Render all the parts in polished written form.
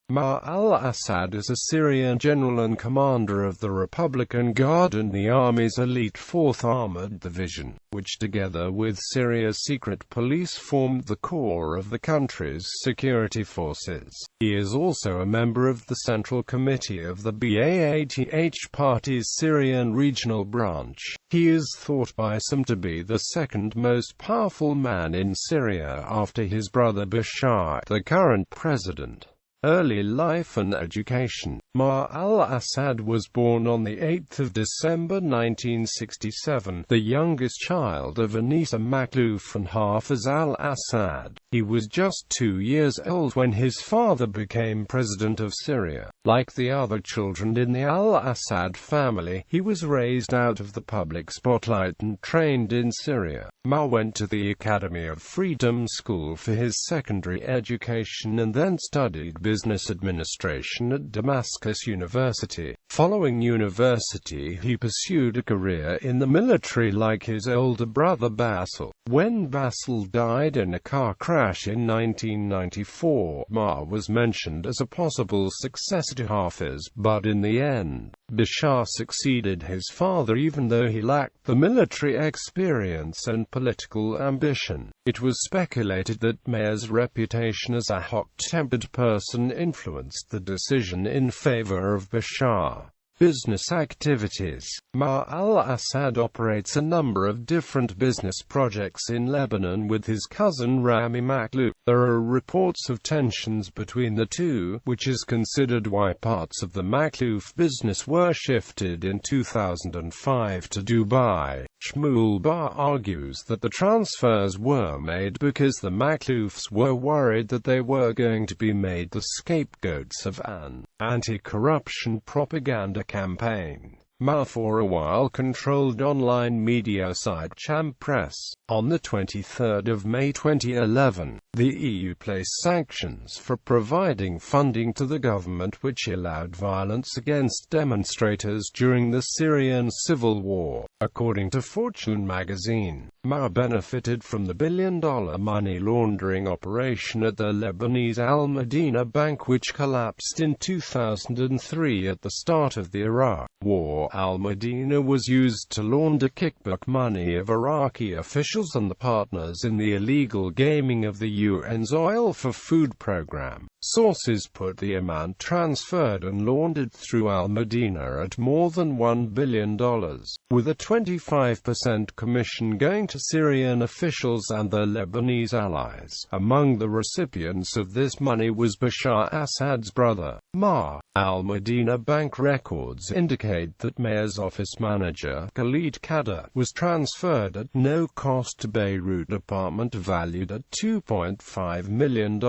Maher al-Assad is a Syrian general and commander of the Republican Guard and the Army's elite 4th Armored Division, which together with Syria's secret police formed the core of the country's security forces. He is also a member of the Central Committee of the Ba'ath Party's Syrian regional branch. He is thought by some to be the second most powerful man in Syria after his brother Bashar, the current president. Early life and education. Maher al-Assad was born on 8 December 1967, the youngest child of Anisa Makhlouf and Hafiz al-Assad. He was just 2 years old when his father became president of Syria. Like the other children in the al-Assad family, he was raised out of the public spotlight and trained in Syria. Maher went to the Academy of Freedom School for his secondary education and then studied business administration at Damascus University. Following university, he pursued a career in the military like his older brother Basil. When Basil died in a car crash in 1994, Maher was mentioned as a possible successor to Hafiz, but in the end, Bashar succeeded his father even though he lacked the military experience and political ambition. It was speculated that Maher's reputation as a hot-tempered person influenced the decision in favor of Bashar. Business activities. Maher al-Assad operates a number of different business projects in Lebanon with his cousin Rami Makhlouf. There are reports of tensions between the two, which is considered why parts of the Makhlouf business were shifted in 2005 to Dubai. Shmuel Bar argues that the transfers were made because the Makhloufs were worried that they were going to be made the scapegoats of an anti-corruption propaganda campaign. Maher for a while controlled online media site Cham Press. On 23 May 2011, the EU placed sanctions for providing funding to the government which allowed violence against demonstrators during the Syrian civil war. According to Fortune magazine, Maher benefited from the billion-dollar money laundering operation at the Lebanese al-Madina Bank which collapsed in 2003 at the start of the Iraq War. Al-Madina was used to launder kickback money of Iraqi officials and the partners in the illegal gaming of the UN's Oil for Food program. Sources put the amount transferred and laundered through al-Madina at more than $1 billion, with a 25% commission going to Syrian officials and their Lebanese allies. Among the recipients of this money was Bashar Assad's brother, Maher. Al-Madina Bank records indicate that Maher's office manager, Khalid Kader, was transferred at no cost to Beirut apartment valued at $2.5 million,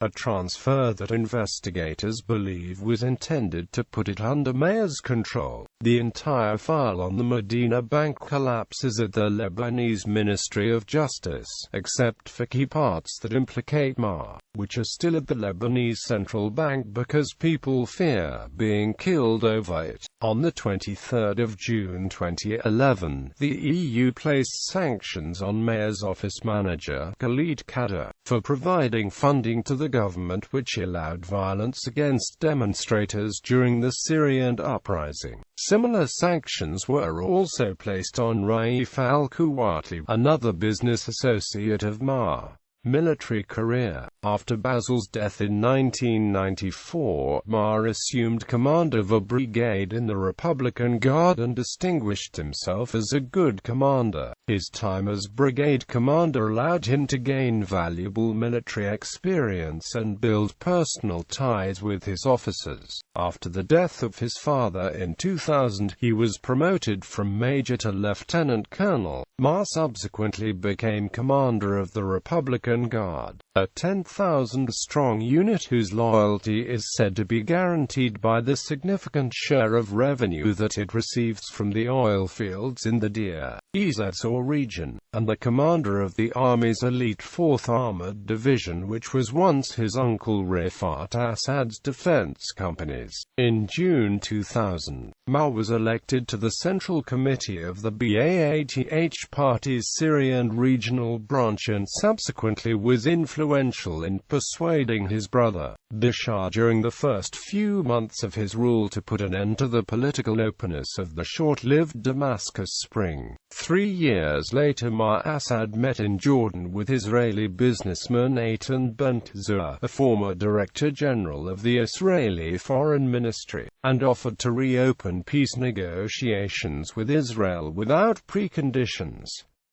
a transfer that investigators believe was intended to put it under Maher's control. The entire file on the Medina Bank collapse is at the Lebanese Ministry of Justice, except for key parts that implicate Maher, which are still at the Lebanese Central Bank because people fear being killed over it. On 23 June 2011, the EU placed sanctions on Maher's office manager, Khalid Kader, for providing funding to the government which allowed violence against demonstrators during the Syrian uprising. Similar sanctions were also placed on Raif al-Kuwati, another business associate of Maher. Military career. After Basil's death in 1994, Maher assumed command of a brigade in the Republican Guard and distinguished himself as a good commander. His time as brigade commander allowed him to gain valuable military experience and build personal ties with his officers. After the death of his father in 2000, he was promoted from major to lieutenant colonel. Maher subsequently became commander of the Republican Guard, a 10,000-strong unit whose loyalty is said to be guaranteed by the significant share of revenue that it receives from the oil fields in the Deir ez-Zor region, and the commander of the Army's elite 4th Armored Division which was once his uncle Rafat Assad's defense companies. In June 2000, Maher was elected to the Central Committee of the Ba'ath Party's Syrian regional branch and subsequently was influential in persuading his brother, Bashar, during the first few months of his rule to put an end to the political openness of the short-lived Damascus Spring. 3 years later, Maher Assad met in Jordan with Israeli businessman Eitan Ben-Zur, a former Director General of the Israeli Foreign Ministry, and offered to reopen peace negotiations with Israel without preconditions.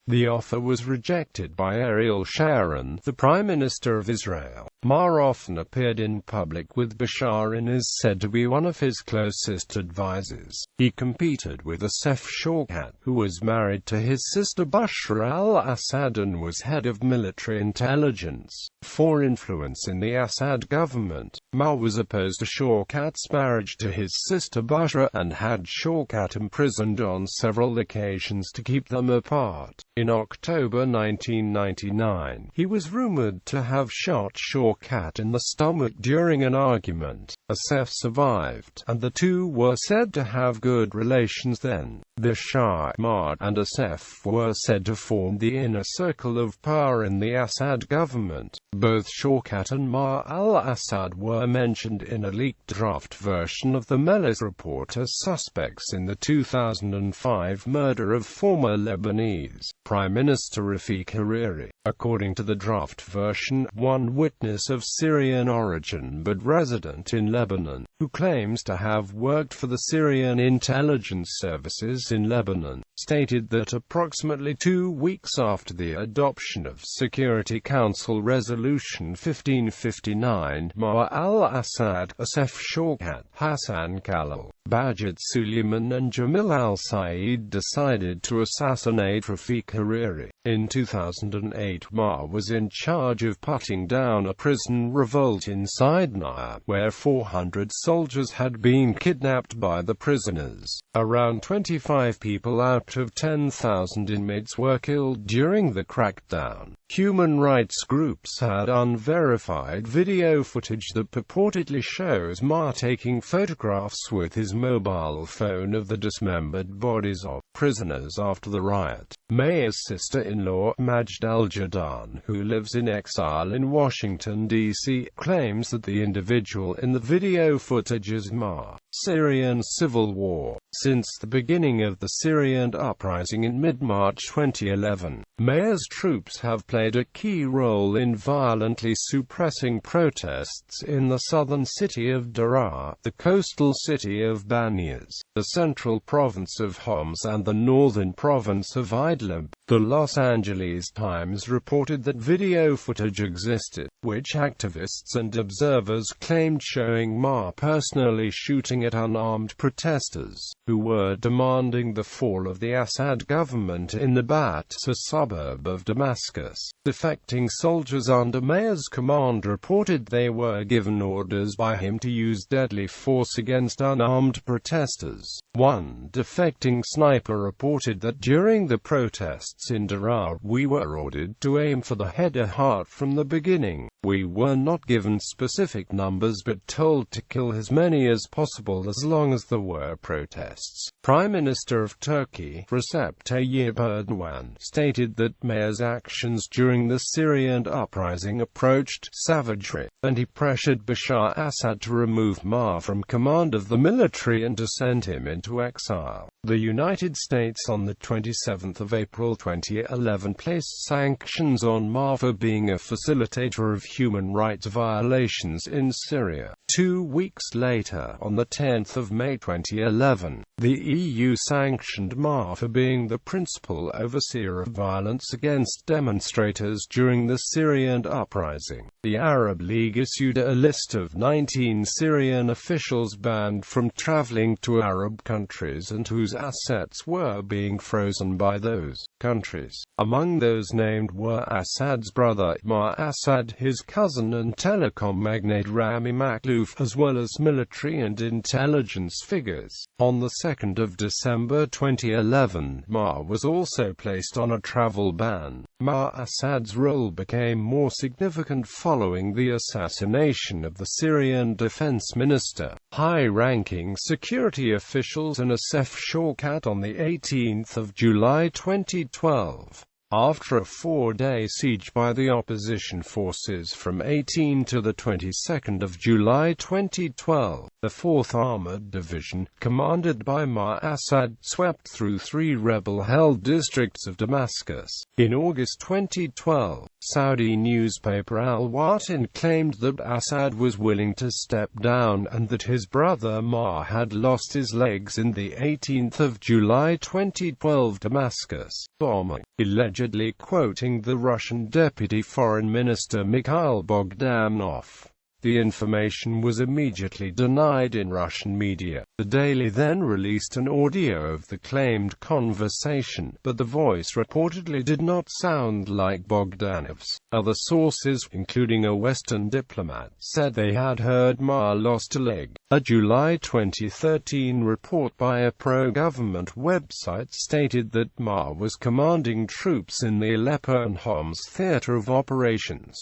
The offer was rejected by Ariel Sharon, the Prime Minister of Israel. Maher often appeared in public with Bashar and is said to be one of his closest advisors. He competed with Youssef Shawkat, who was married to his sister Bashar al-Assad and was head of military intelligence. For influence in the Assad government, Maher was opposed to Shawkat's marriage to his sister Bashar and had Shawkat imprisoned on several occasions to keep them apart. In October 1999, he was rumored to have shot Shawkat in the stomach during an argument. Youssef survived, and the two were said to have good relations then. Bashar, Maher, and Youssef were said to form the inner circle of power in the Assad government. Both Shawkat and Maher al-Assad were mentioned in a leaked draft version of the Meles report as suspects in the 2005 murder of former Lebanese Prime Minister Rafik Hariri. According to the draft version, one witness of Syrian origin but resident in Lebanon, who claims to have worked for the Syrian intelligence services in Lebanon, stated that approximately 2 weeks after the adoption of Security Council Resolution 1559, Maher al-Assad, Youssef Shawkat, Hassan Khalil, Bajid Suleiman and Jamil al-Said decided to assassinate Rafik Hariri. In 2008, Maher was in charge of putting down a prison revolt in Sinai, where 400 soldiers had been kidnapped by the prisoners. Around 25 people out of 10,000 inmates were killed during the crackdown. Human rights groups had unverified video footage that purportedly shows Maher taking photographs with his mobile phone of the dismembered bodies of prisoners after the riot. Maher's sister-in-law, Majd al-Jadaan, who lives in exile in Washington, D.C., claims that the individual in the video footage is Maher. Syrian civil war. Since the beginning of the Syrian uprising in mid-March 2011, Maher's troops have played a key role in violently suppressing protests in the southern city of Daraa, the coastal city of Banias, the central province of Homs and the northern province of Idlib. The Los Angeles Times reported that video footage existed, which activists and observers claimed showing Maher personally shooting at unarmed protesters, who were demanding the fall of the Assad government in the Bat, a suburb of Damascus. Defecting soldiers under Maher's command reported they were given orders by him to use deadly force against unarmed protesters. One defecting sniper reported that during the protests in Daraa, "We were ordered to aim for the head or heart from the beginning. We were not given specific numbers but told to kill as many as possible as long as there were protests." Prime Minister of Turkey, Recep Tayyip Erdogan, stated that Maher's actions during the Syrian uprising approached savagery, and he pressured Bashar Assad to remove Maher from command of the military and to send him into exile. The United States on the 27th of April 2011 placed sanctions on Maher for being a facilitator of human rights violations in Syria. 2 weeks later, on the 10th of May 2011, the EU sanctioned Maher for being the principal overseer of violence against demonstrators during the Syrian uprising. The Arab League issued a list of 19 Syrian officials banned from traveling to Arab countries and whose assets were being frozen by those countries. Among those named were Assad's brother, Maher Assad, his cousin and telecom magnate Rami Makhlouf, as well as military and intelligence figures. On the 2nd of December 2011, Maher was also placed on a travel ban. Maher Assad's role became more significant following the assassination of the Syrian defense minister. High-ranking security officials and Youssef Shawkat on the 18th of July 2012. After a 4-day siege by the opposition forces from 18 to the 22nd of July 2012, the 4th Armored Division, commanded by Maher al-Assad, swept through 3 rebel-held districts of Damascus. In August 2012, Saudi newspaper al-Watan claimed that Assad was willing to step down and that his brother Maher had lost his legs in the 18th of July 2012 Damascus bombing, allegedly quoting the Russian Deputy Foreign Minister Mikhail Bogdanov. The information was immediately denied in Russian media. The Daily then released an audio of the claimed conversation, but the voice reportedly did not sound like Bogdanov's. Other sources, including a Western diplomat, said they had heard Maher lost a leg. A July 2013 report by a pro-government website stated that Maher was commanding troops in the Aleppo and Homs theater of operations.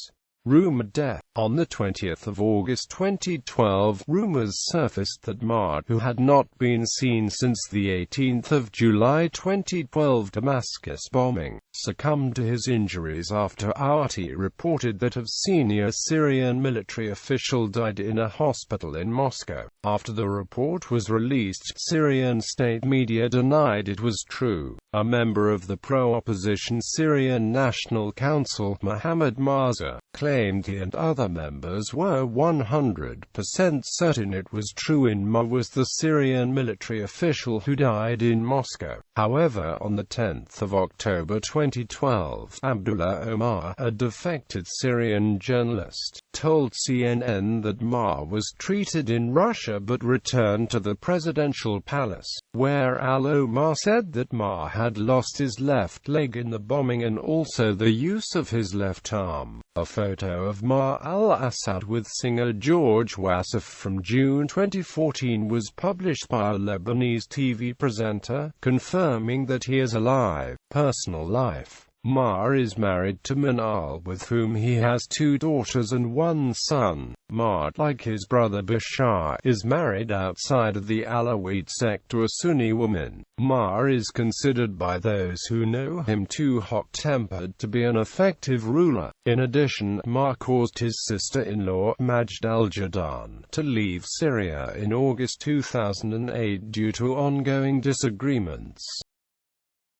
Rumored death. On the 20th of August 2012, rumors surfaced that Maher, who had not been seen since the 18th of July 2012 Damascus bombing, succumbed to his injuries after RT reported that a senior Syrian military official died in a hospital in Moscow. After the report was released, Syrian state media denied it was true. A member of the pro-opposition Syrian National Council, Mohammed Maher, claimed he and other members were 100% certain it was true. Maher was the Syrian military official who died in Moscow. However, on the 10th of October 2012, Abdullah Omar, a defected Syrian journalist, told CNN that Maher was treated in Russia but returned to the presidential palace, where al-Omar said that Maher had lost his left leg in the bombing and also the use of his left arm. A photo of Maher al-Assad with singer George Wassef from June 2014 was published by a Lebanese TV presenter, confirming that he is alive. Personal life. Maher is married to Manal, with whom he has 2 daughters and 1 son. Maher, like his brother Bashar, is married outside of the Alawite sect to a Sunni woman. Maher is considered by those who know him too hot-tempered to be an effective ruler. In addition, Maher caused his sister-in-law, Majd al-Jadan, to leave Syria in August 2008 due to ongoing disagreements.